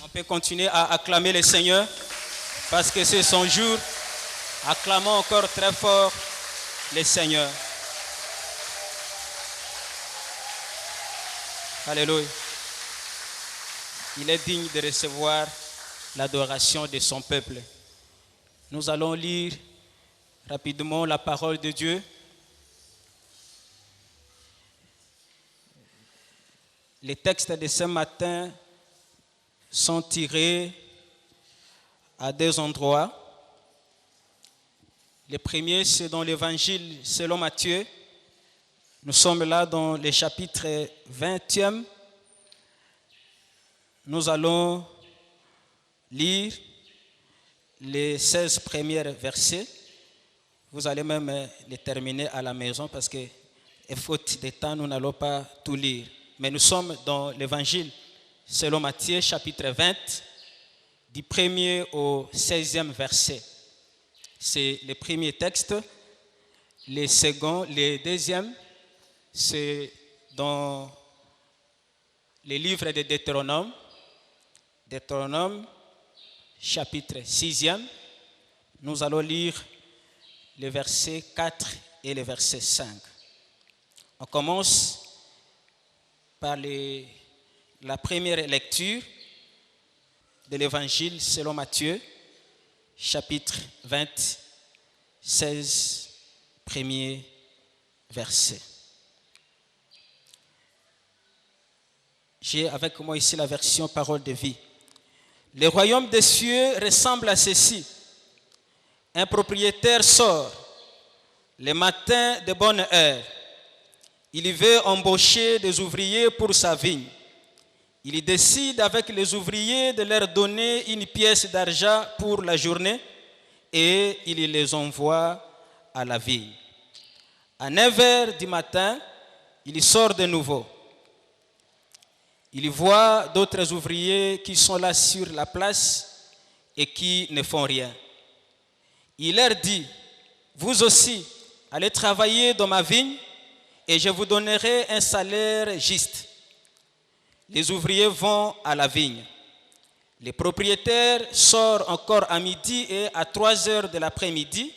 On peut continuer à acclamer le Seigneur parce que c'est son jour. Acclamons encore très fort le Seigneur. Alléluia. Il est digne de recevoir l'adoration de son peuple. Nous allons lire rapidement la parole de Dieu. Les textes de ce matin sont tirés à deux endroits. Le premier, c'est dans l'évangile selon Matthieu. Nous sommes là dans le chapitre 20e. Nous allons lire les 16 premiers versets. Vous allez même les terminer à la maison parce que, faute de temps, nous n'allons pas tout lire. Mais nous sommes dans l'évangile selon Matthieu, chapitre 20, du 1er au 16e verset. C'est le premier texte. Le deuxième, c'est dans le livre de Deutéronome. Deutéronome, chapitre 6e. Nous allons lire les versets 4 et le verset 5. On commence par la première lecture de l'évangile selon Matthieu, chapitre 20, 16, premier verset. J'ai avec moi ici la version Parole de vie. Le royaume des cieux ressemble à ceci. Un propriétaire sort le matin de bonne heure. Il veut embaucher des ouvriers pour sa vigne. Il décide avec les ouvriers de leur donner une pièce d'argent pour la journée et il les envoie à la vigne. À 9 heures du matin, il sort de nouveau. Il voit d'autres ouvriers qui sont là sur la place et qui ne font rien. Il leur dit, vous aussi, allez travailler dans ma vigne et je vous donnerai un salaire juste. Les ouvriers vont à la vigne. Le propriétaire sort encore à midi et à 3 heures de l'après-midi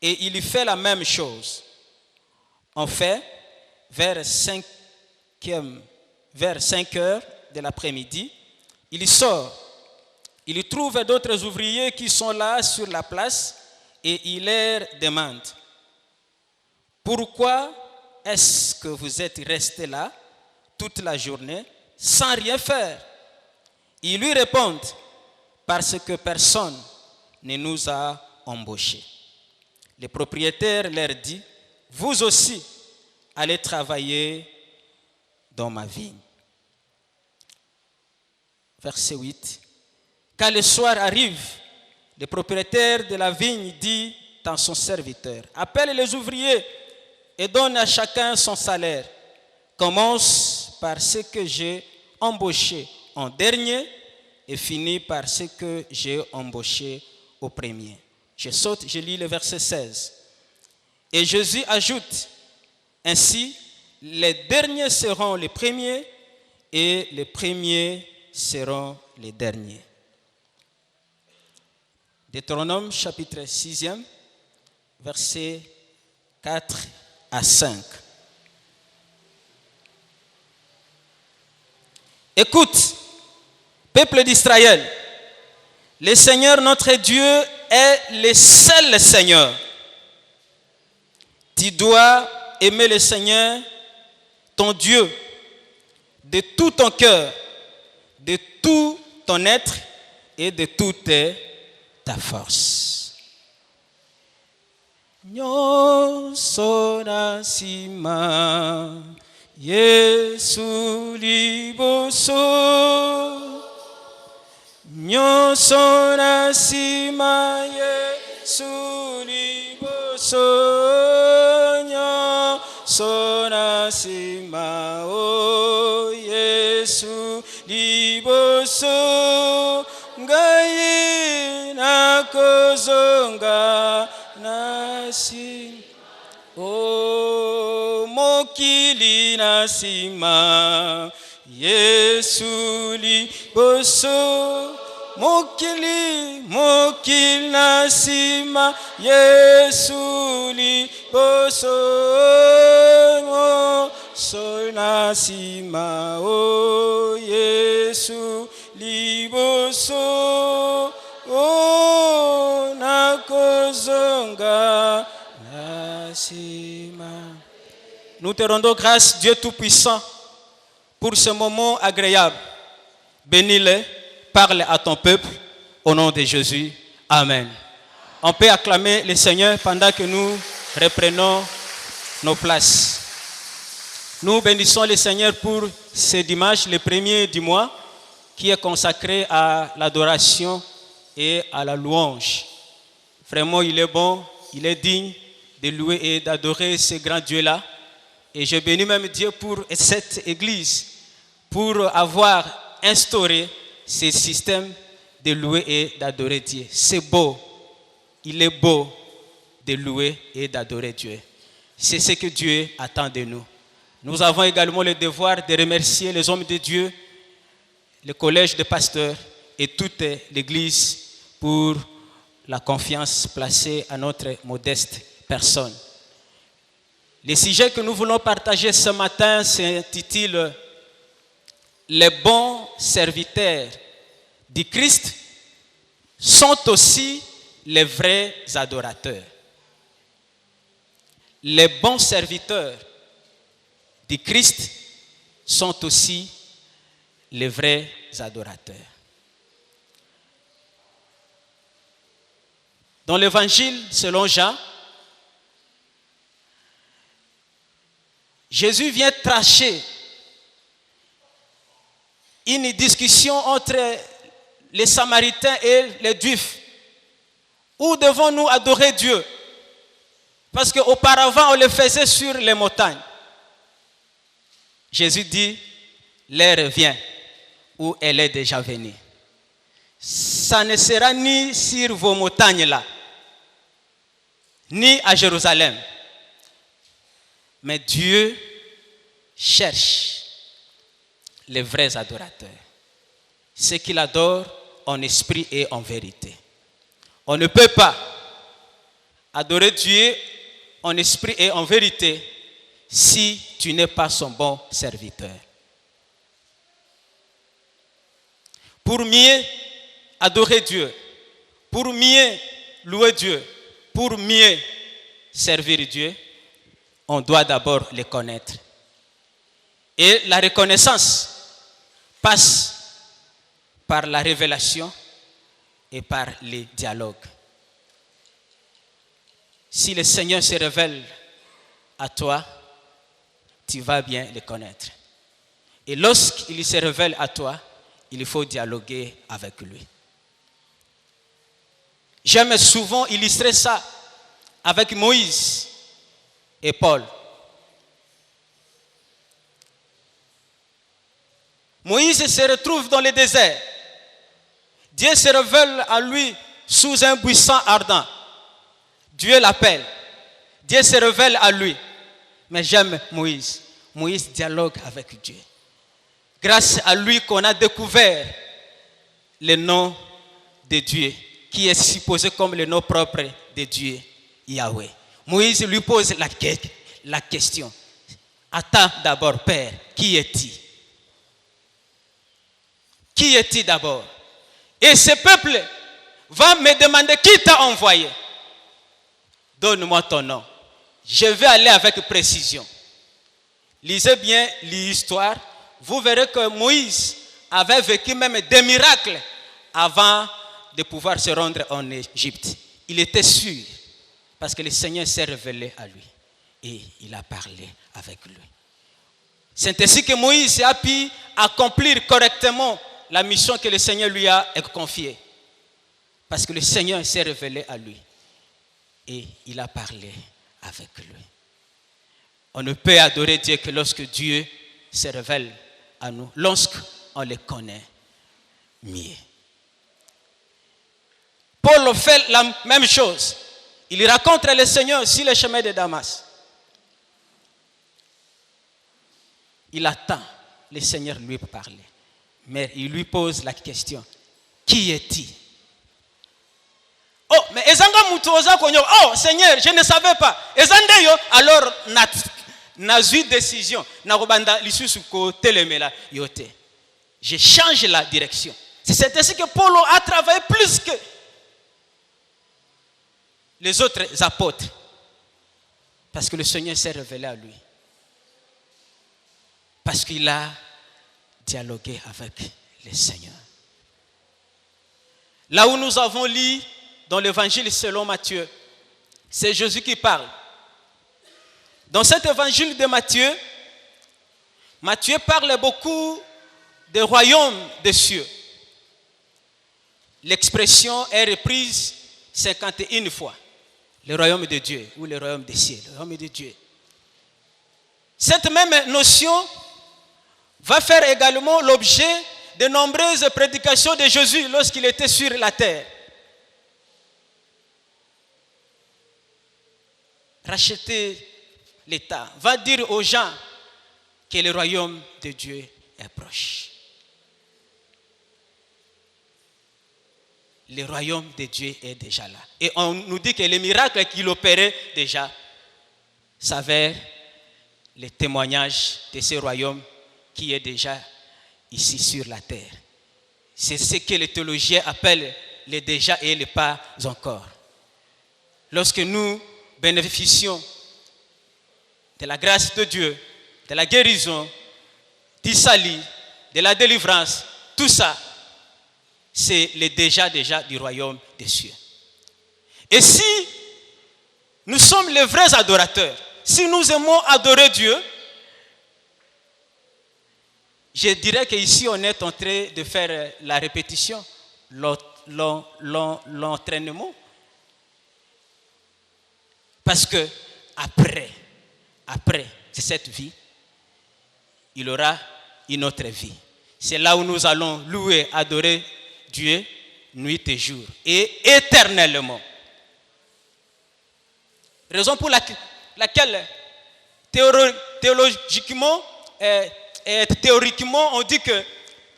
et il fait la même chose. En fait, vers 5 heures de l'après-midi, il sort. Il trouve d'autres ouvriers qui sont là sur la place et il leur demande, pourquoi est-ce que vous êtes restés là toute la journée sans rien faire? Ils lui répondent, parce que personne ne nous a embauchés. Le propriétaire leur dit, vous aussi allez travailler dans ma vigne. Verset 8. Quand le soir arrive, le propriétaire de la vigne dit à son serviteur, appelle les ouvriers et donne à chacun son salaire. Commence par ce que j'ai embauché en dernier et finis par ce que j'ai embauché au premier. Je lis le verset 16. Et Jésus ajoute, ainsi, les derniers seront les premiers et les premiers seront les derniers. Deutéronome chapitre 6e, versets 4 à 5. Écoute, peuple d'Israël, le Seigneur notre Dieu est le seul Seigneur. Tu dois aimer le Seigneur, ton Dieu, de tout ton cœur, de tout ton être et de toute ta force. Nyonso na nsima Yesu liboso, nyonso na nsima Yesu liboso, nyonso na nsima o Yesu liboso, ngai nakozonga nasi o mokili na nsima Yesu liboso mokili na nsima Yesu liboso moso na nsima o Yesu liboso o nakozonga na nsima. Nous te rendons grâce, Dieu Tout-Puissant, pour ce moment agréable. Bénis-le, parle à ton peuple, au nom de Jésus. Amen. On peut acclamer le Seigneur pendant que nous reprenons nos places. Nous bénissons le Seigneur pour ce dimanche, le premier du mois, qui est consacré à l'adoration et à la louange. Vraiment, il est bon, il est digne de louer et d'adorer ce grand Dieu-là. Et je bénis même Dieu pour cette église, pour avoir instauré ce système de louer et d'adorer Dieu. C'est beau, il est beau de louer et d'adorer Dieu. C'est ce que Dieu attend de nous. Nous avons également le devoir de remercier les hommes de Dieu, le collège de pasteurs et toute l'église pour la confiance placée à notre modeste personne. Le sujet que nous voulons partager ce matin s'intitule « Les bons serviteurs du Christ sont aussi les vrais adorateurs ». Les bons serviteurs du Christ sont aussi les vrais adorateurs. Dans l'évangile selon Jean, Jésus vient trancher une discussion entre les Samaritains et les Juifs. Où devons-nous adorer Dieu? Parce qu'auparavant, on le faisait sur les montagnes. Jésus dit, l'heure vient où elle est déjà venue. Ça ne sera ni sur vos montagnes-là, ni à Jérusalem. Mais Dieu cherche les vrais adorateurs, ceux qu'il adore en esprit et en vérité. On ne peut pas adorer Dieu en esprit et en vérité si tu n'es pas son bon serviteur. Pour mieux adorer Dieu, pour mieux louer Dieu, pour mieux servir Dieu, on doit d'abord les connaître. Et la reconnaissance passe par la révélation et par les dialogues. Si le Seigneur se révèle à toi, tu vas bien le connaître. Et lorsqu'il se révèle à toi, il faut dialoguer avec lui. J'aime souvent illustrer ça avec Moïse et Paul. Moïse se retrouve dans le désert. Dieu se révèle à lui sous un buisson ardent. Dieu l'appelle. Dieu se révèle à lui. Mais j'aime Moïse. Moïse dialogue avec Dieu. Grâce à lui qu'on a découvert le nom de Dieu, qui est supposé comme le nom propre de Dieu, Yahweh. Moïse lui pose la question. Attends d'abord, Père, qui es-tu? Qui es-tu d'abord? Et ce peuple va me demander qui t'a envoyé. Donne-moi ton nom. Je vais aller avec précision. Lisez bien l'histoire. Vous verrez que Moïse avait vécu même des miracles avant de pouvoir se rendre en Égypte. Il était sûr parce que le Seigneur s'est révélé à lui et il a parlé avec lui. C'est ainsi que Moïse a pu accomplir correctement la mission que le Seigneur lui a confiée. Parce que le Seigneur s'est révélé à lui et il a parlé avec lui. On ne peut adorer Dieu que lorsque Dieu se révèle à nous, lorsqu'on le connaît mieux. Paul fait la même chose. Il rencontre le Seigneur sur le chemin de Damas. Il attend le Seigneur lui parler. Mais il lui pose la question, qui est-il? Oh, mais ezanga mutoza konyo. Oh, Seigneur, je ne savais pas. Ezandeyo, alors n'a eu décision. Na robanda lisusu ko telemela yote. Je change la direction. C'est ainsi que Paul a travaillé plus que les autres apôtres. Parce que le Seigneur s'est révélé à lui. Parce qu'il a dialogué avec le Seigneur. Là où nous avons lu dans l'évangile selon Matthieu, c'est Jésus qui parle. Dans cet évangile de Matthieu, Matthieu parle beaucoup du royaume des cieux. L'expression est reprise 51 fois. Le royaume de Dieu ou le royaume des cieux, le royaume de Dieu. Cette même notion va faire également l'objet de nombreuses prédications de Jésus lorsqu'il était sur la terre. Racheter l'État va dire aux gens que le royaume de Dieu est proche. Le royaume de Dieu est déjà là. Et on nous dit que les miracles qu'il opérait déjà s'avèrent le témoignage de ce royaume qui est déjà ici sur la terre. C'est ce que les théologiens appellent le déjà et le pas encore. Lorsque nous bénéficions de la grâce de Dieu, de la guérison, du salut, de la délivrance, tout ça, c'est le déjà du royaume des cieux. Et si nous sommes les vrais adorateurs, si nous aimons adorer Dieu, je dirais qu'ici on est en train de faire la répétition, l'entraînement. Parce que après cette vie, il y aura une autre vie. C'est là où nous allons louer, adorer Dieu, nuit et jour, et éternellement. Raison pour laquelle théologiquement et théoriquement, on dit que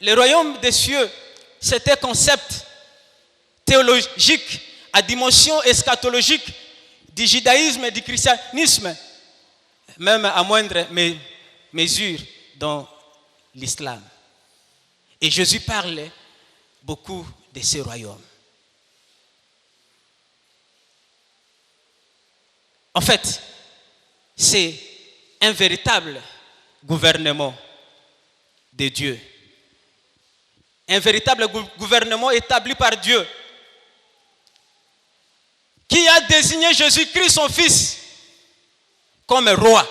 le royaume des cieux, c'est un concept théologique à dimension eschatologique du judaïsme et du christianisme, même à moindre mesure dans l'islam. Et Jésus parlait beaucoup de ce royaume. En fait, c'est un véritable gouvernement de Dieu. Un véritable gouvernement établi par Dieu qui a désigné Jésus-Christ, son Fils, comme roi.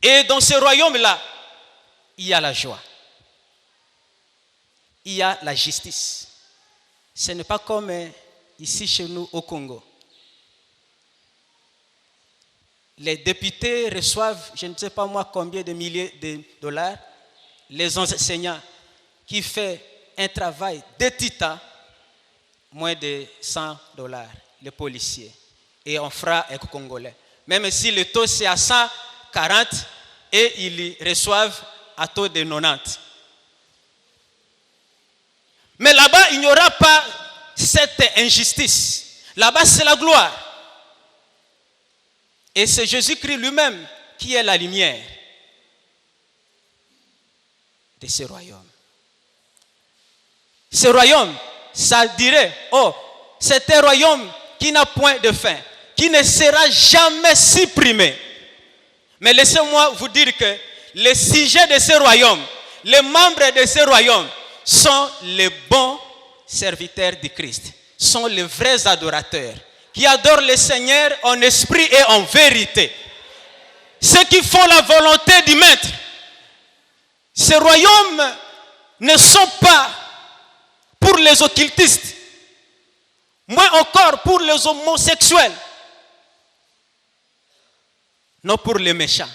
Et dans ce royaume-là, il y a la joie. Il y a la justice. Ce n'est pas comme ici chez nous au Congo. Les députés reçoivent, je ne sais pas moi combien de milliers de dollars. Les enseignants qui font un travail de titan, moins de 100 dollars. Les policiers. Et on fera un Congolais. Même si le taux c'est à 140 et ils reçoivent à taux de 90. Mais là-bas, il n'y aura pas cette injustice. Là-bas, c'est la gloire. Et c'est Jésus-Christ lui-même qui est la lumière de ce royaume. Ce royaume, ça dirait, oh, c'est un royaume qui n'a point de fin, qui ne sera jamais supprimé. Mais laissez-moi vous dire que les sujets de ce royaume, les membres de ce royaume, sont les bons serviteurs du Christ, sont les vrais adorateurs, qui adorent le Seigneur en esprit et en vérité. Ceux qui font la volonté du Maître. Ces royaumes ne sont pas pour les occultistes, moins encore pour les homosexuels, non pour les méchants.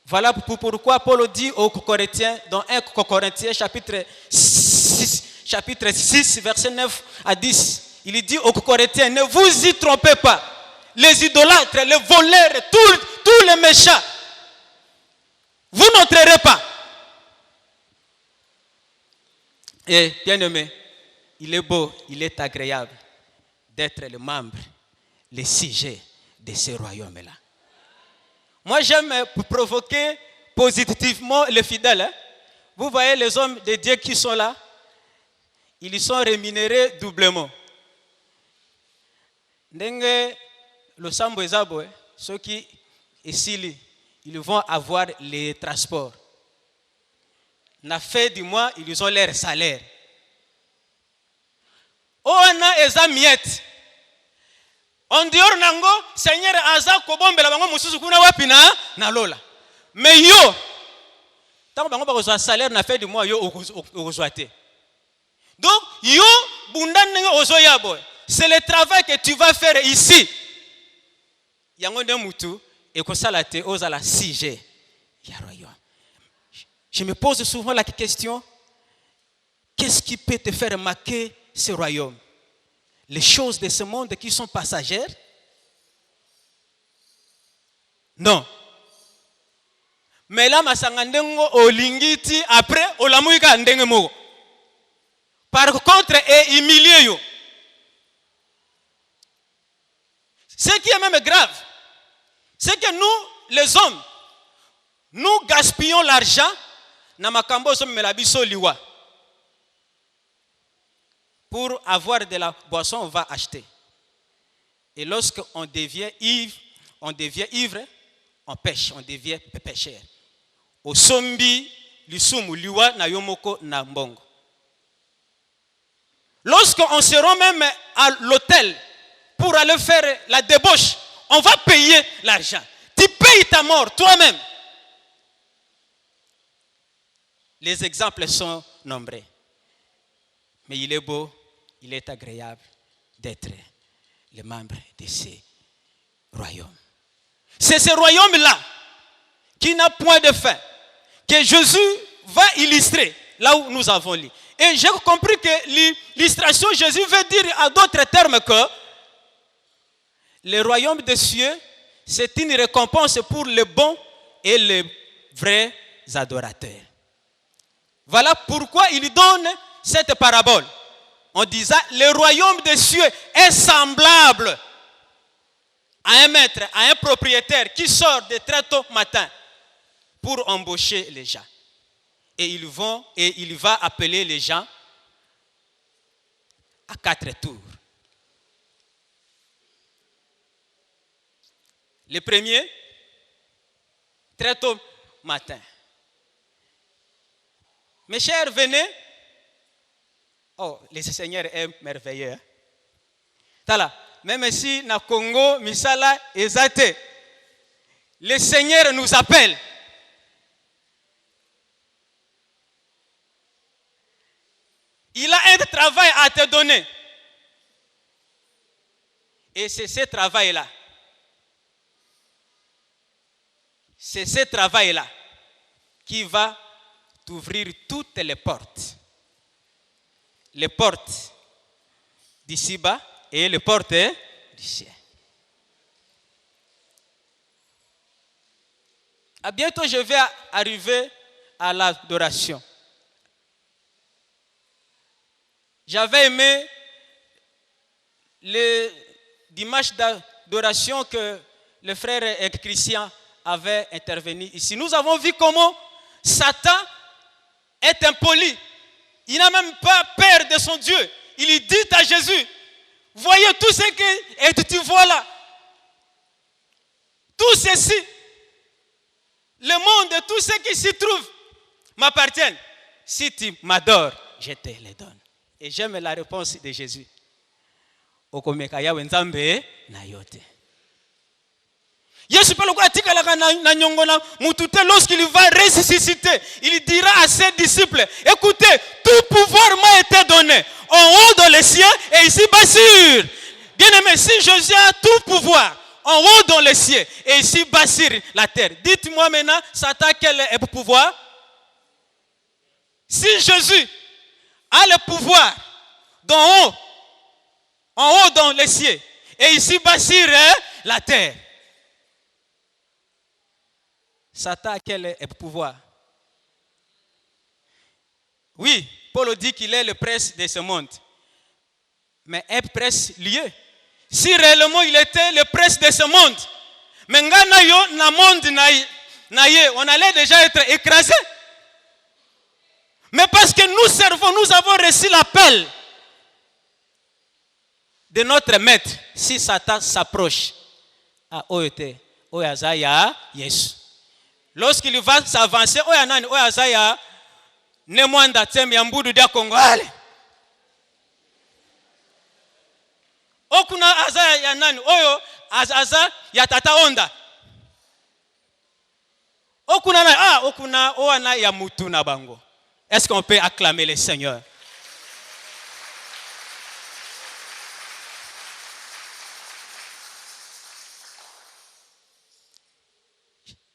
Voilà pourquoi Paul dit aux Corinthiens, dans 1 Corinthiens chapitre 6, verset 9 à 10, il dit aux Corinthiens, ne vous y trompez pas. Les idolâtres, les voleurs, tous les méchants, vous n'entrerez pas. Et bien aimé, il est beau, il est agréable d'être le membre, le sujet de ce royaume-là. Moi, j'aime provoquer positivement les fidèles. Hein? Vous voyez les hommes de Dieu qui sont là, ils sont rémunérés doublement. Ndenge le sambo ezabo, ceux qui ici, ils vont avoir les transports. Na fin du mois, ils ont leur salaire. Oana eza miette. En dehors nango, Seigneur aza kobombela bango mususu kuna wapi na lola. Mais yo, tant bango ba reçoit salaire na fin du mois yo okozwa te. Donc yo bundan nenge ozoya boy. C'est le travail que tu vas faire ici. Yango de mutu et ko salate ozala sije ya royaume. Je me pose souvent la question, qu'est-ce qui peut te faire marquer ce royaume? Les choses de ce monde qui sont passagères? Non. Mais là, masangandengo olingiti après olamuika ndengemo. Par contre, est humilié yo. Ce qui est même grave, c'est que nous, les hommes, nous gaspillons l'argent na makambo so melabiso liwa. Pour avoir de la boisson, on va acheter. Et lorsqu'on devient ivre, on pêche, on devient pêcheur. Au sombi, lisumu liwa na yomoko na mbongo. Lorsqu'on se rend même à l'hôtel pour aller faire la débauche, on va payer l'argent. Tu payes ta mort toi-même. Les exemples sont nombreux. Mais il est beau, il est agréable d'être le membre de ce royaume. C'est ce royaume-là qui n'a point de fin, que Jésus va illustrer là où nous avons lu. Et j'ai compris que l'illustration, Jésus veut dire à d'autres termes que le royaume des cieux, c'est une récompense pour les bons et les vrais adorateurs. Voilà pourquoi il donne cette parabole. En disant, le royaume des cieux est semblable à un maître, à un propriétaire qui sort de très tôt matin pour embaucher les gens. Et il va appeler les gens à 4 tours. Le premier, très tôt matin. Mes chers, venez. Oh, le Seigneur est merveilleux. Tala, même si na Congo, misala ezate, le Seigneur nous appelle. Il a un travail à te donner. Et c'est ce travail-là. C'est ce travail-là qui va t'ouvrir toutes les portes. Les portes d'ici-bas et les portes du ciel. À bientôt, je vais arriver à l'adoration. J'avais aimé le dimanche d'adoration que le frère Christian avait intervenu ici. Nous avons vu comment Satan est impoli. Il n'a même pas peur de son Dieu. Il dit à Jésus, voyez tout ce que tu vois là. Tout ceci, le monde, tout ce qui s'y trouve m'appartiennent. Si tu m'adores, je te les donne. Et j'aime la réponse de Jésus. Okomekaya wenzambe na yote. Yesu pelo kwa tika la na nyongona mutute lorsqu'il va ressusciter, il dira à ses disciples, écoutez, tout pouvoir m'a été donné en haut dans les cieux et ici-bas sur. Bien-aimé, si Jésus a tout pouvoir en haut dans les cieux et ici-bas sur la terre, dites-moi maintenant, Satan quel est le pouvoir? Si Jésus a le pouvoir d'en haut, en haut dans les cieux et ici-bas sur la terre, Satan a quel pouvoir? Oui, Paul dit qu'il est le prince de ce monde. Mais un prince lié. Si réellement il était le prince de ce monde, mais on allait déjà être écrasé. Mais parce que nous servons, nous avons reçu l'appel de notre maître. Si Satan s'approche, lorsqu'il va s'avancer, okuna azaya ya nani oyo azaza ya tata onda okuna na okuna oana ya mutu na bango. Est-ce qu'on peut acclamer le Seigneur?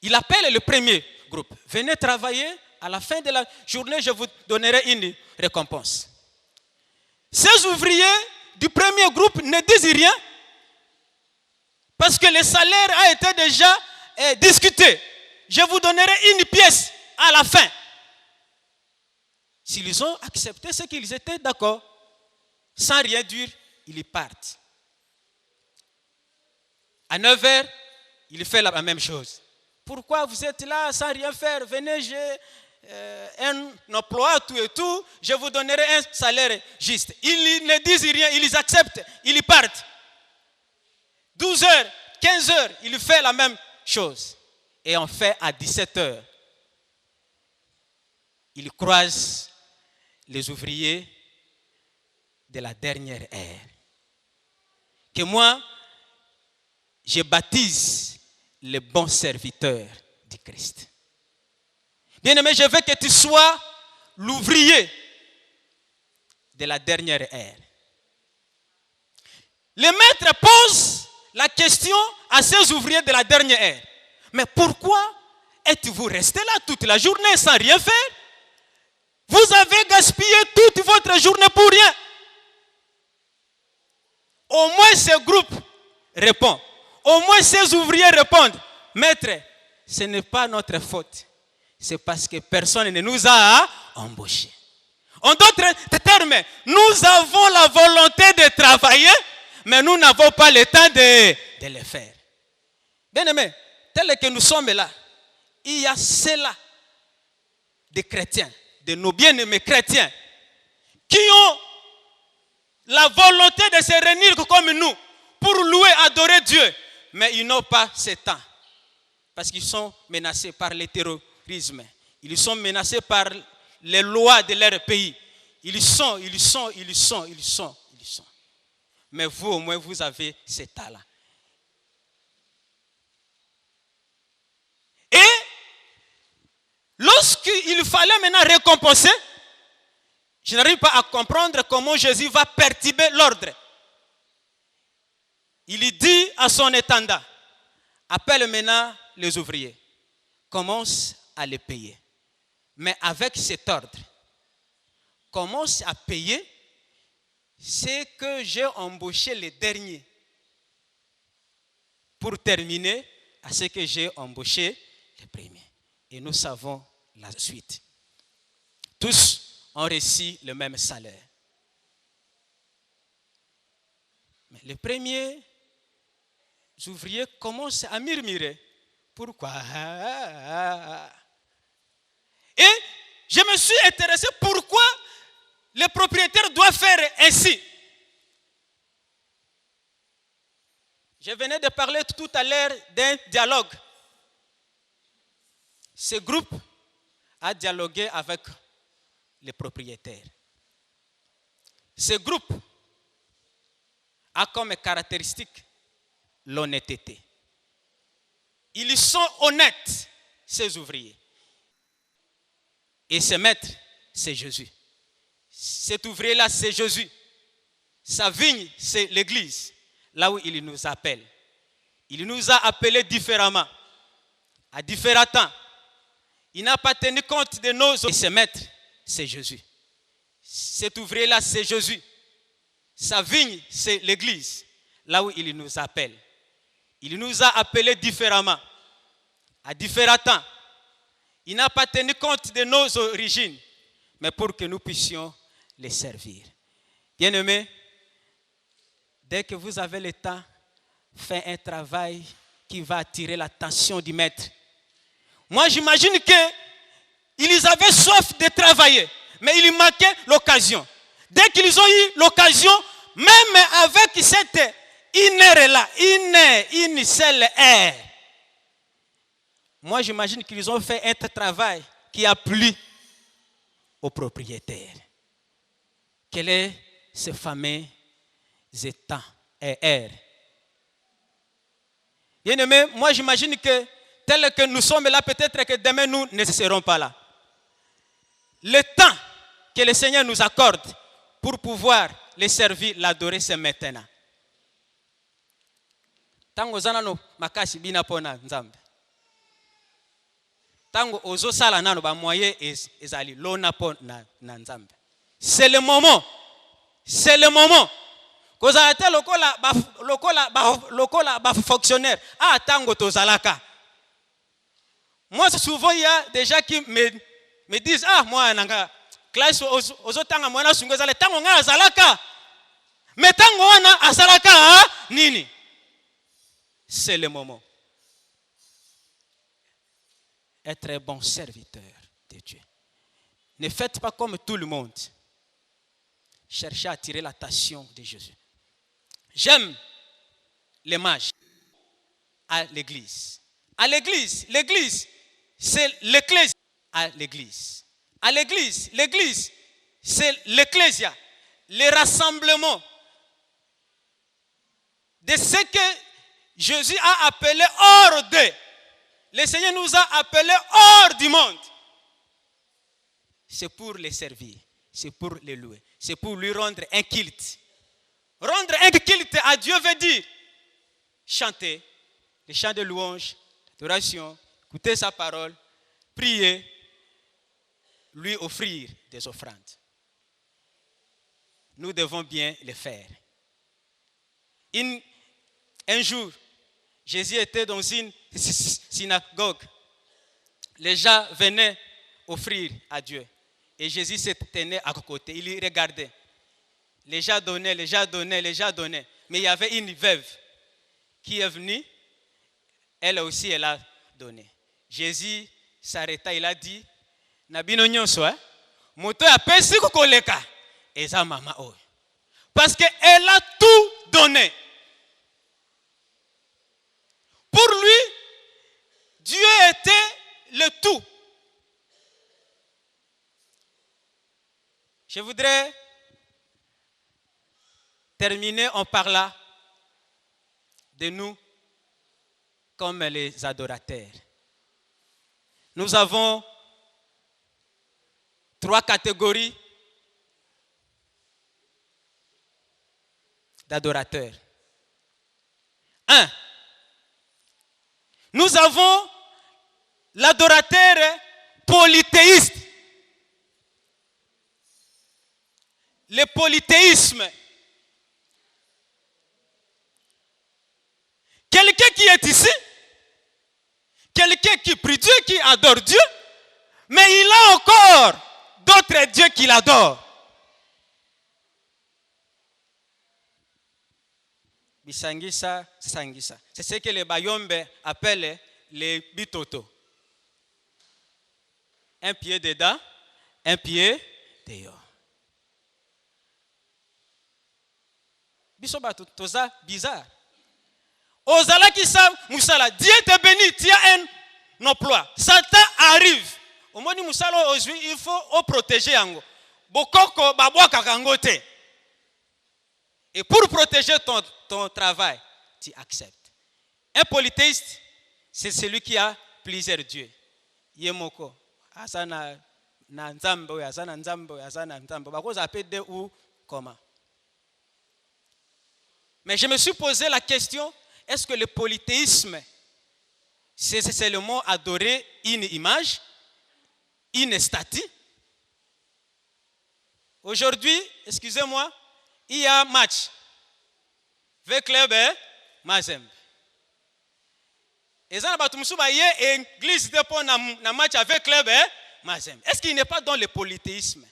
Il appelle le premier groupe. Venez travailler. À la fin de la journée, je vous donnerai une récompense. Ces ouvriers du premier groupe ne disent rien parce que le salaire a été déjà discuté. Je vous donnerai une pièce à la fin. S'ils ont accepté ce qu'ils étaient d'accord, sans rien dire, ils partent. À 9h, il fait la même chose. Pourquoi vous êtes là sans rien faire? Venez, j'ai un emploi, tout et tout, je vous donnerai un salaire juste. Ils ne disent rien, ils acceptent, ils partent. 12h, 15h, il fait la même chose. Et on fait à 17h. Il croise les ouvriers de la dernière ère. Que moi, je baptise les bons serviteurs du Christ. Bien-aimé, je veux que tu sois l'ouvrier de la dernière ère. Le maître pose la question à ces ouvriers de la dernière ère. Mais pourquoi êtes-vous restés là toute la journée sans rien faire? Vous avez gaspillé toute votre journée pour rien. Au moins ce groupe répond. Au moins ces ouvriers répondent. Maître, ce n'est pas notre faute. C'est parce que personne ne nous a embauchés. En d'autres termes, nous avons la volonté de travailler, mais nous n'avons pas le temps de le faire. Bien aimé, tel que nous sommes là, il y a cela des chrétiens, de nos bien-aimés chrétiens, qui ont la volonté de se réunir comme nous pour louer, adorer Dieu, mais ils n'ont pas ce temps parce qu'ils sont menacés par le terrorisme, ils sont menacés par les lois de leur pays. Ils sont. Mais vous, au moins, vous avez ce temps-là. Et lorsqu'il fallait maintenant récompenser, je n'arrive pas à comprendre comment Jésus va perturber l'ordre. Il dit à son intendant, appelle maintenant les ouvriers, commence à les payer. Mais avec cet ordre, commence à payer ce que j'ai embauché les derniers pour terminer à ce que j'ai embauché les premiers. Et nous savons la suite. Tous ont reçu le même salaire. Mais les premiers ouvriers commencent à murmurer. Pourquoi? Et je me suis intéressé pourquoi le propriétaire doit faire ainsi. Je venais de parler tout à l'heure d'un dialogue. Ce groupe a dialogué avec les propriétaires. Ce groupe a comme caractéristique l'honnêteté. Ils sont honnêtes, ces ouvriers. Et ce maître, c'est Jésus. Cet ouvrier-là, c'est Jésus. Sa vigne, c'est l'église. Là où il nous appelle. Il nous a appelés différemment, à différents temps. Il n'a pas tenu compte de nos autres. Et ce maître, c'est Jésus. Cet ouvrier-là, c'est Jésus. Sa vigne, c'est l'église. Là où il nous appelle. Il nous a appelés différemment, à différents temps. Il n'a pas tenu compte de nos origines, mais pour que nous puissions les servir. Bien-aimés, dès que vous avez le temps, faites un travail qui va attirer l'attention du maître. Moi, j'imagine qu'ils avaient soif de travailler, mais il manquait l'occasion. Dès qu'ils ont eu l'occasion, même avec cette inère-là, une seule air, moi, j'imagine qu'ils ont fait un travail qui a plu au propriétaire. Quel est ce fameux état et air? Bien-aimés, moi, j'imagine que tel que nous sommes là, peut-être que demain, nous ne serons pas là. Le temps que le Seigneur nous accorde pour pouvoir les servir, l'adorer, c'est maintenant. Tango zana no makasi bina pona nzambe. Tango ozo sala nano ba moyen ezali lona pona na nzambe. C'est le moment. C'est le moment. Koza ate lokola ba fonctionnaire. Ah tango tozalaka. Moi souvent il y a des gens qui me disent ah moi nanga classe ozo tanga mwana sungo zale tango nga azalaka. Mais tango wana azalaka nini? C'est le moment. Être un bon serviteur de Dieu. Ne faites pas comme tout le monde. Cherchez à attirer l'attention de Jésus. J'aime l'image à l'église. À l'église, l'église, c'est l'ecclésia. À l'église. À l'église, l'église, c'est l'ecclésia. Le rassemblement de ce que Jésus a appelé hors d'eux. Le Seigneur nous a appelés hors du monde. C'est pour les servir. C'est pour les louer. C'est pour lui rendre un culte. Rendre un culte à Dieu veut dire chanter les chants de louange, d'adoration, écouter sa parole, prier, lui offrir des offrandes. Nous devons bien le faire. Un jour, Jésus était dans une synagogue. Les gens venaient offrir à Dieu. Et Jésus se tenait à côté. Il y regardait. Les gens donnaient, les gens donnaient, les gens donnaient. Mais il y avait une veuve qui est venue. Elle aussi, elle a donné. Jésus s'arrêta. Il a dit, Nabino nyonso, moto ya pesi kukoleka. Eza mama oyo. Parce qu'elle a tout donné. Pour lui, Dieu était le tout. Je voudrais terminer en parlant de nous comme les adorateurs. Nous avons 3 catégories d'adorateurs. 1. Nous avons l'adorateur polythéiste. Le polythéisme. Quelqu'un qui est ici, quelqu'un qui prie Dieu, qui adore Dieu, mais il a encore d'autres dieux qu'il adore. Bisangisa, sangisa. C'est ce que les Bayombe appellent les bitoto. Un pied dedans, un pied dehors. Bisoba toza bizarre. Ozala qui savent, Moussala, Dieu te bénit, tu as un emploi. Satan arrive. Au moment où Moussala aujourd'hui, il faut protéger Ango. Bokoko babwaka kangote. Et pour protéger ton travail, tu acceptes. Un polythéiste, c'est celui qui a plusieurs dieux. Yemoko, asana na nzambo, asana nzambo, asana nzambo. Bako appelle de ou comment? Mais je me suis posé la question, est-ce que le polythéisme, c'est seulement adorer une image, une statue? Aujourd'hui, excusez-moi, il y a un match. Avec club Mazembe. église pour un match avec club, Mazem. Est-ce qu'il n'est pas dans le polythéisme?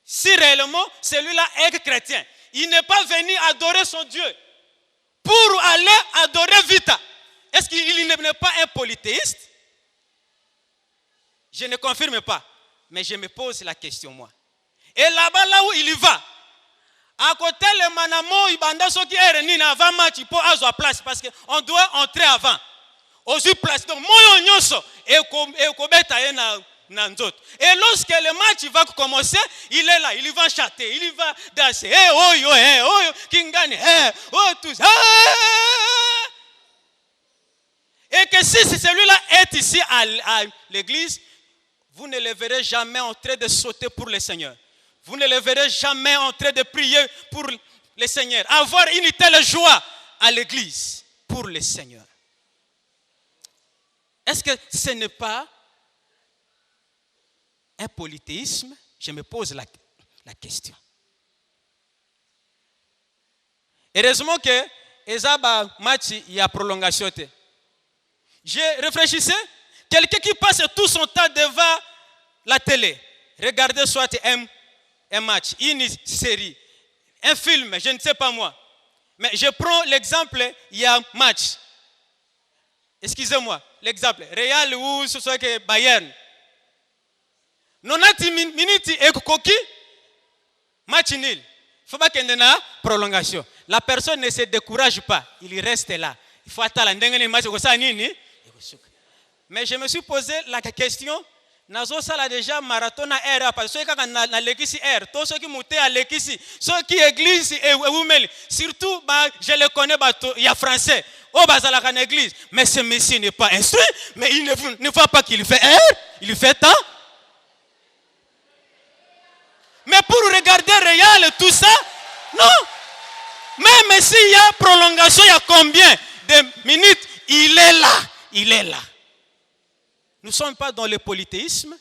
Si réellement celui-là est chrétien, il n'est pas venu adorer son Dieu pour aller adorer Vita. Est-ce qu'il n'est pas un polythéiste? Je ne confirme pas, mais je me pose la question moi. Et là-bas, là où il y va, à côté le manamo, il banda ce qui est reni avant match, il peut avoir place parce qu'on doit entrer avant. Aussi place. Donc moi nyonso et kobeta na nzoto. Et lorsque le match va commencer, il est là, il va chanter, il va danser. Eh oh kingani, oh tout ça. Et que si celui-là est ici à l'église, vous ne le verrez jamais en train de sauter pour le Seigneur. Vous ne le verrez jamais en train de prier pour le Seigneur. Avoir une telle joie à l'église pour le Seigneur. Est-ce que ce n'est pas un polythéisme? Je me pose la question. Heureusement que Ezaba match il y a prolongation. Je réfléchissais, quelqu'un qui passe tout son temps devant la télé, regardez soit un match, une série, un film, je ne sais pas moi. Mais je prends l'exemple, il y a un match. Excusez-moi, l'exemple, Real ou ce soit que Bayern. 90 minutes et Koki, match nul. Il ne faut pas qu'il y ait une prolongation. La personne ne se décourage pas, il reste là. Il faut attendre un match comme ça. Mais je me suis posé la question, nazo sala déjà marathon à air parce que na l'église air, tous ceux qui montent à l'église, ceux qui église et oumeli, surtout je le connais il y a français. Oh bazala kan église, mais ce monsieur n'est pas instruit, mais il ne voit pas qu'il fait air, il fait temps. Mais pour regarder Real tout ça, non. Même s'il y a prolongation, il y a combien de minutes, il est là, il est là. Nous ne sommes pas dans le polythéisme,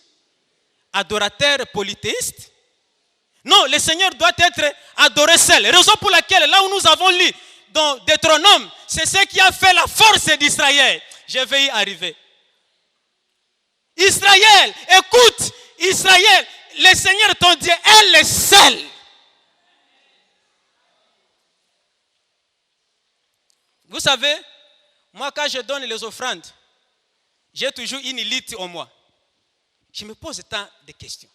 adorateur polythéiste. Non, le Seigneur doit être adoré seul. Raison pour laquelle, là où nous avons lu dans Deutéronome, c'est ce qui a fait la force d'Israël. Je vais y arriver. Israël, écoute, Israël, le Seigneur ton Dieu est le seul. Vous savez, moi quand je donne les offrandes, j'ai toujours une litre en moi. Je me pose tant de questions.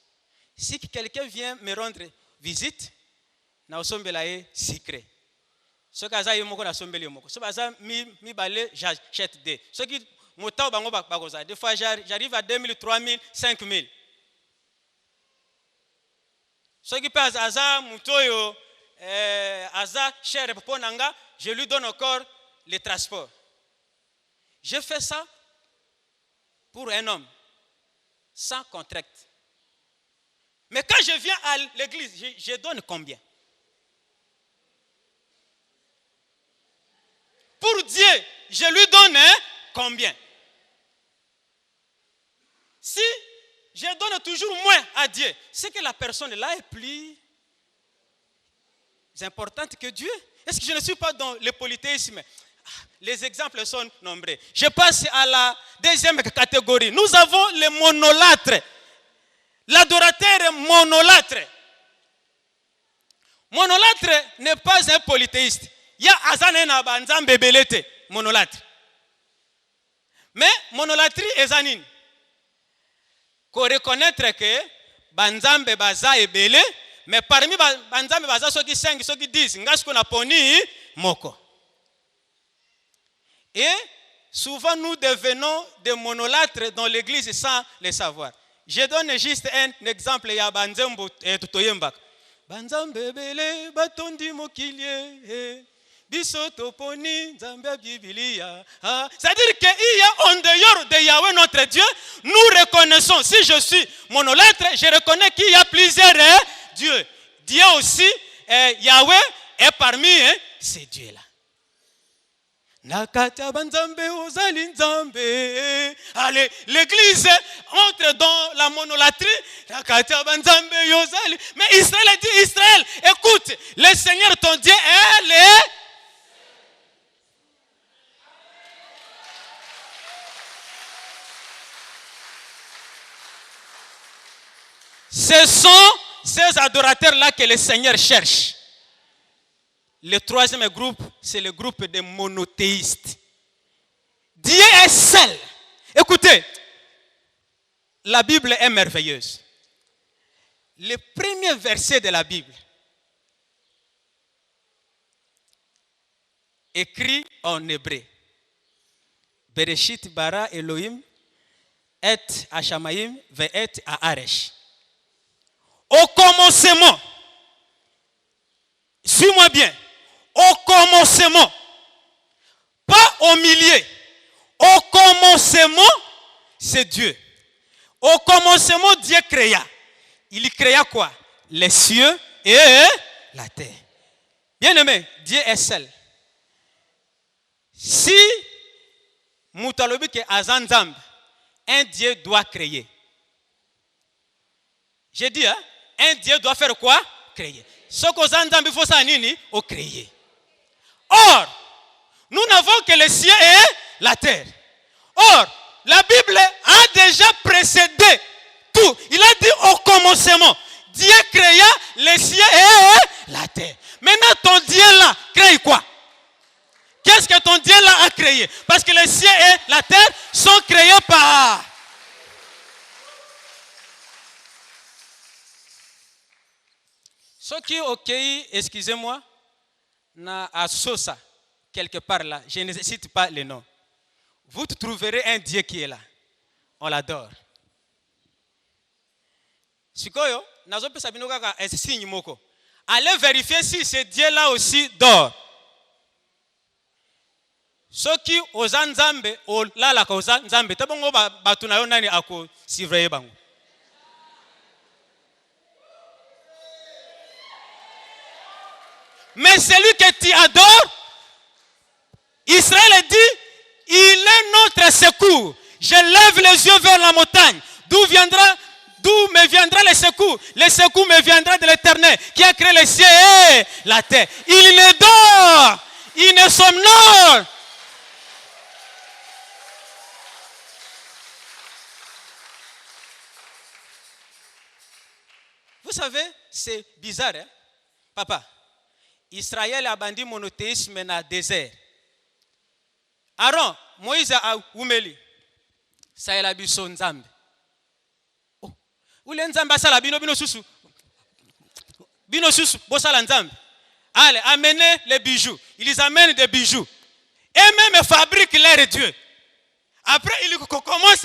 Si quelqu'un vient me rendre visite, na osombela e secret. Ce que j'ai moko na sombeli moko. Ce que mi balé j'achète des. Ce qui motao bango bakoza. Des fois j'arrive à 2000, 3000, 5000. Ce qui passe aza mutoyo aza cher pour nanga, je lui donne encore le transport. Je fais ça pour un homme, sans contrat. Mais quand je viens à l'église, je donne combien? Pour Dieu, je lui donne combien? Si je donne toujours moins à Dieu, c'est que la personne là est plus importante que Dieu. Est-ce que je ne suis pas dans le polythéisme? Les exemples sont nombreux. Je passe à la deuxième catégorie. Nous avons les monolâtres. L'adorateur monolâtre. Monolâtre n'est pas un polythéiste. Il y a Azanena Banzambe Belete, monolâtre. Mais monolâtrie est zanine. Qu'on reconnaître que Banzambe Baza est belé, mais parmi Banzambe Baza, ceux qui 5, ceux qui 10, ce qu'on a poni moko. Et souvent nous devenons des monolâtres dans l'église sans le savoir. Je donne juste un exemple. Il y a Banzambo et Tutoyembak. Banzambe belé, batondi mokilie. C'est-à-dire qu'il y a en dehors de Yahweh notre Dieu, nous reconnaissons, si je suis monolâtre, je reconnais qu'il y a plusieurs dieux. Dieu aussi, Yahweh est parmi ces dieux-là. Allez, l'église entre dans la monolatrie. Mais Israël a dit, Israël, écoute, le Seigneur ton Dieu est le... Ce sont ces adorateurs-là que le Seigneur cherche. Le troisième groupe, c'est le groupe des monothéistes. Dieu est seul. Écoutez, la Bible est merveilleuse. Le premier verset de la Bible, écrit en hébreu. Bereshit bara Elohim et Hashamayim ve'et haaresh. Au commencement, suis-moi bien, au commencement, pas au milieu, au commencement, c'est Dieu. Au commencement, Dieu créa. Il créa quoi? Les cieux et la terre. Bien aimé, Dieu est seul. Si Moutalobi ke Azanzamb, un Dieu doit créer. J'ai dit, hein, un Dieu doit faire quoi? Créer. Ce qu'aux Azanzamb, il faut ça nini? Au créer. Or, nous n'avons que les cieux et la terre. Or, la Bible a déjà précédé tout. Il a dit au commencement, Dieu créa les cieux et la terre. Maintenant, ton Dieu là crée quoi? Qu'est-ce que ton Dieu là a créé? Parce que les cieux et la terre sont créés par... Ceux qui ont cueilli, excusez-moi, à Sosa, quelque part là, je ne cite pas les noms. Vous trouverez un Dieu qui est là. On l'adore. Sikoyo, nazo pesa bino kaka signe moko. Allez vérifier si ce Dieu là aussi dort. Ceux qui oza nzambe o lala ka oza nzambe tabongo batu na yo nani ako sivre bango. Mais celui que tu adores, Israël dit, il est notre secours. Je lève les yeux vers la montagne. D'où me viendra le secours? Le secours me viendra de l'Éternel qui a créé les cieux et la terre. Il ne dort, il ne somnole. Vous savez, c'est bizarre, hein? Papa. Israël a bandit monothéisme dans le désert. Aaron, Moïse a oumeli. Ça est la biso nzambe. Oh, où les nzambe ça la bino susu. Bino susu, bosala nzambe. Allez, amenez les bijoux. Ils amènent des bijoux. Et même fabriquent leurs dieux. Après, ils commencent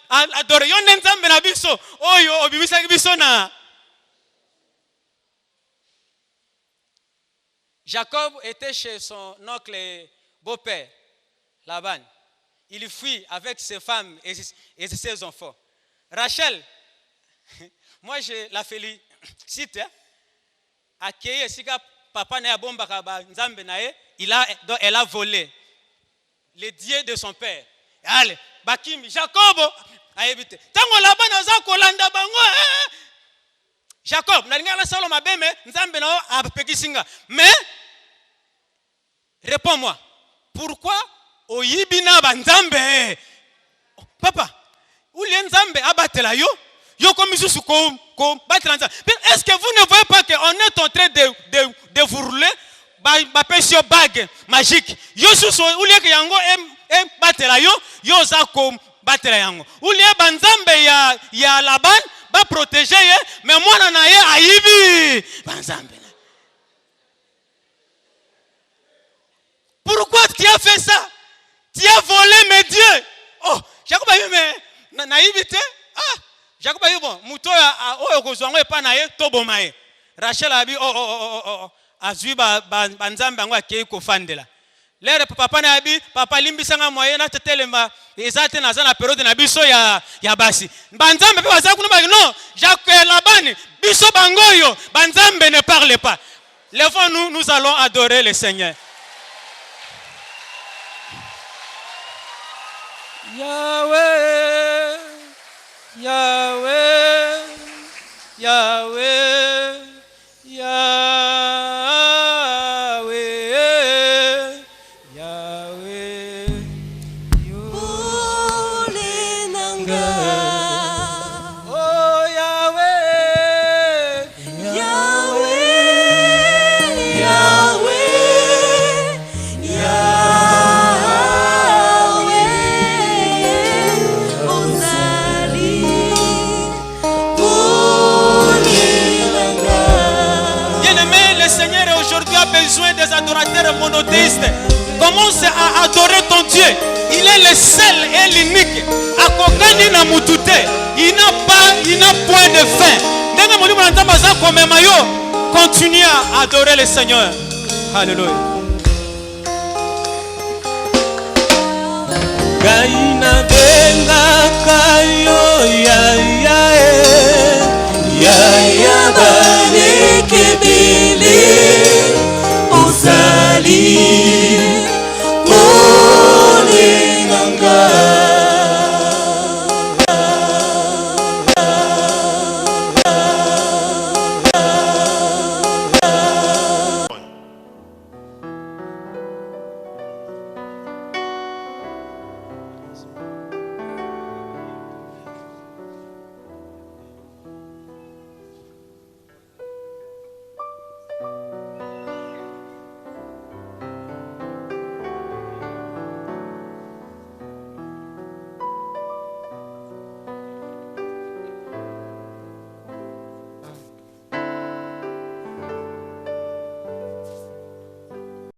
à adorer. Yon nzambe na biso. Oh yo, obimisa biso na. Jacob était chez son oncle beau-père, Laban. Il fuit avec ses femmes et ses enfants. Rachel, moi je la félicite. Accueilli sika papa na bomba kaba nzambe nae, elle a volé les dieux de son père. Allez, Bakim, Jacob a évité. Tango Laban aza kolanda bango. Jacob, n'alingala salo mabeme, nzambe na apekisinga. Mais réponds-moi, pourquoi oyibina banzambe? Papa, ou les nzambe abatela yo, yo comme sous ko batela nzambe. Est-ce que vous ne voyez pas qu'on est en train de vous rouler ba pesio bague magique? Yo sous ou les que yango batela yo za ko batela yango. Ou les banzambe ya Laban ba protéger mais moi na ye ayibi banzambe. Pourquoi tu as fait ça? Tu as volé mes dieux. Oh, Jacob a eu mais naïveté. Ah, Jacob a eu bon. Mouto a kozwango epa na ye toboma ye. Rachel a dit oh azui banzambe bango akei kofandela. Lere papa na abi papa limbisanga moyen na tetelema ezate na za na période na biso ya basi. Banzambe pe baza kuna ba non, Jacques Laban biso bangoyo banzambe ne parle pas. Lèvons-nous, nous allons adorer le Seigneur. Yahweh, Yahweh, Yahweh, Yahweh, Yahweh, Yule Nanga. Oh Yahweh, monothéiste. Commence à adorer ton Dieu. Il est le seul et l'unique. Il n'a point de fin. Continue à adorer le Seigneur. Alléluia.